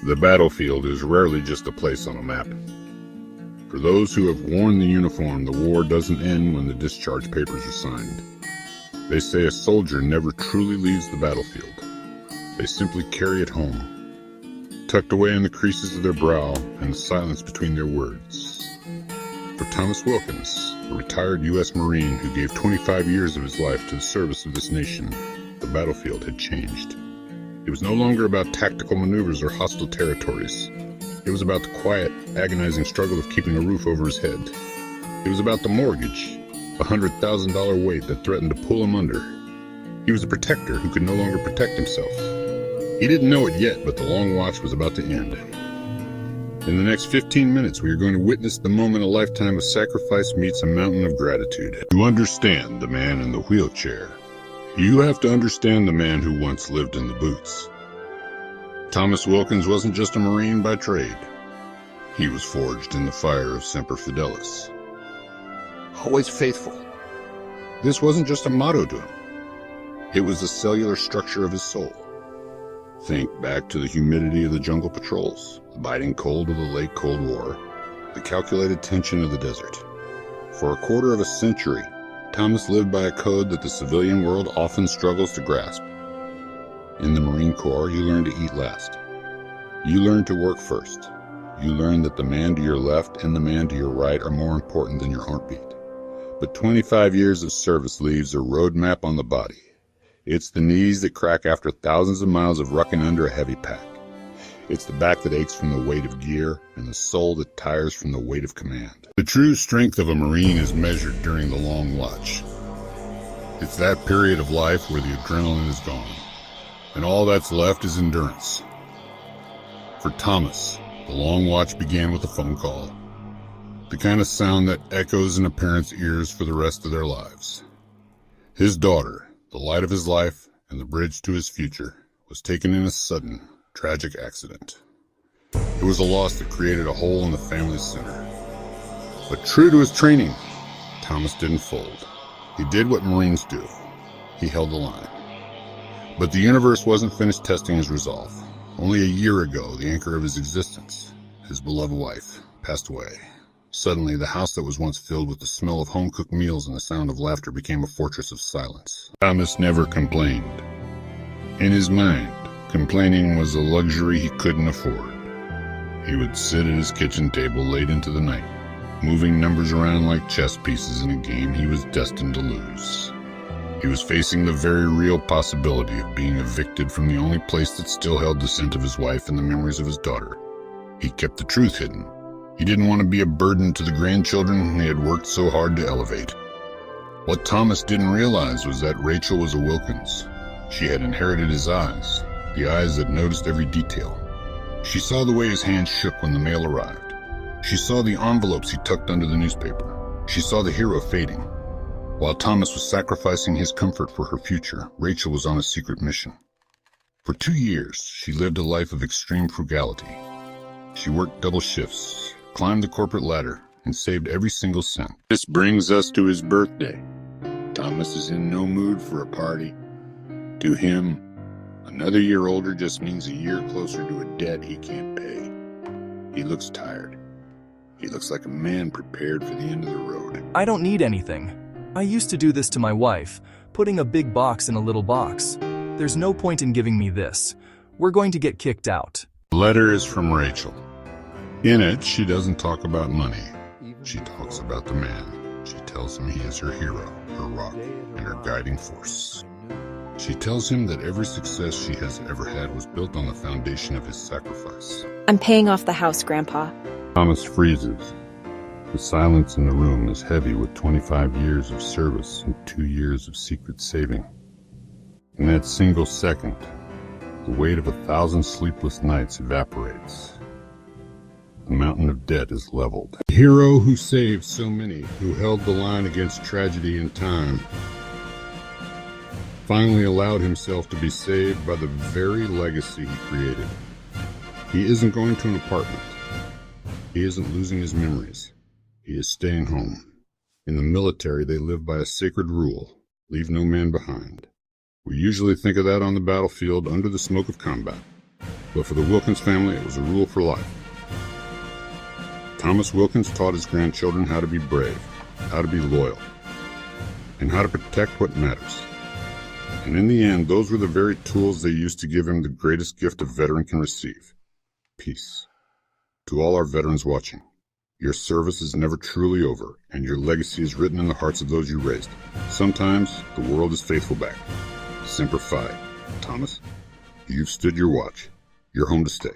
The battlefield is rarely just a place on a map. For those who have worn the uniform, the war doesn't end when the discharge papers are signed. They say a soldier never truly leaves the battlefield. They simply carry it home, tucked away in the creases of their brow and the silence between their words. For Thomas Wilkins, a retired U.S. Marine who gave 25 years of his life to the service of this nation, the battlefield had changed. It was no longer about tactical maneuvers or hostile territories. It was about the quiet, agonizing struggle of keeping a roof over his head. It was about the mortgage, a $100,000 weight that threatened to pull him under. He was a protector who could no longer protect himself. He didn't know it yet, but the long watch was about to end. In the next 15 minutes, we are going to witness the moment a lifetime of sacrifice meets a mountain of gratitude. To understand the man in the wheelchair, you have to understand the man who once lived in the boots. Thomas Wilkins wasn't just a Marine by trade. He was forged in the fire of Semper Fidelis. Always faithful. This wasn't just a motto to him. It was the cellular structure of his soul. Think back to the humidity of the jungle patrols, the biting cold of the late Cold War, the calculated tension of the desert. For a quarter of a century, Thomas lived by a code that the civilian world often struggles to grasp. In the Marine Corps, you learn to eat last. You learn to work first. You learn that the man to your left and the man to your right are more important than your heartbeat. But 25 years of service leaves a roadmap on the body. It's the knees that crack after thousands of miles of rucking under a heavy pack. It's the back that aches from the weight of gear and the soul that tires from the weight of command. The true strength of a Marine is measured during the long watch. It's that period of life where the adrenaline is gone, and all that's left is endurance. For Thomas, the long watch began with a phone call, the kind of sound that echoes in a parent's ears for the rest of their lives. His daughter, the light of his life and the bridge to his future, was taken in a sudden, tragic accident. It was a loss that created a hole in the family's center. But true to his training, Thomas didn't fold. He did what Marines do. He held the line. But the universe wasn't finished testing his resolve. Only a year ago, the anchor of his existence, his beloved wife, passed away. Suddenly, the house that was once filled with the smell of home-cooked meals and the sound of laughter became a fortress of silence. Thomas never complained. In his mind, complaining was a luxury he couldn't afford. He would sit at his kitchen table late into the night, moving numbers around like chess pieces in a game he was destined to lose. He was facing the very real possibility of being evicted from the only place that still held the scent of his wife and the memories of his daughter. He kept the truth hidden. He didn't want to be a burden to the grandchildren he had worked so hard to elevate. What Thomas didn't realize was that Rachel was a Wilkins. She had inherited his eyes, the eyes that noticed every detail. She saw the way his hands shook when the mail arrived. She saw the envelopes he tucked under the newspaper. She saw the hero fading. While Thomas was sacrificing his comfort for her future, Rachel was on a secret mission. For 2 years, she lived a life of extreme frugality. She worked double shifts, climbed the corporate ladder, and saved every single cent. This brings us to his birthday. Thomas is in no mood for a party. To him, another year older just means a year closer to a debt he can't pay. He looks tired. He looks like a man prepared for the end of the road. I don't need anything. I used to do this to my wife, putting a big box in a little box. There's no point in giving me this. We're going to get kicked out. The letter is from Rachel. In it, she doesn't talk about money. She talks about the man. She tells him he is her hero, her rock, and her guiding force. She tells him that every success she has ever had was built on the foundation of his sacrifice. I'm paying off the house, Grandpa. Thomas freezes. The silence in the room is heavy with 25 years of service and 2 years of secret saving. In that single second, the weight of 1,000 sleepless nights evaporates. The mountain of debt is leveled. The hero who saved so many, who held the line against tragedy and time, finally allowed himself to be saved by the very legacy he created. He isn't going to an apartment. He isn't losing his memories. He is staying home. In the military, they live by a sacred rule: leave no man behind. We usually think of that on the battlefield under the smoke of combat. But for the Wilkins family, it was a rule for life. Thomas Wilkins taught his grandchildren how to be brave, how to be loyal, and how to protect what matters. And in the end, those were the very tools they used to give him the greatest gift a veteran can receive: peace. To all our veterans watching, your service is never truly over, and your legacy is written in the hearts of those you raised. Sometimes the world is faithful back. Semper Fi. Thomas, you've stood your watch. You're home to stay.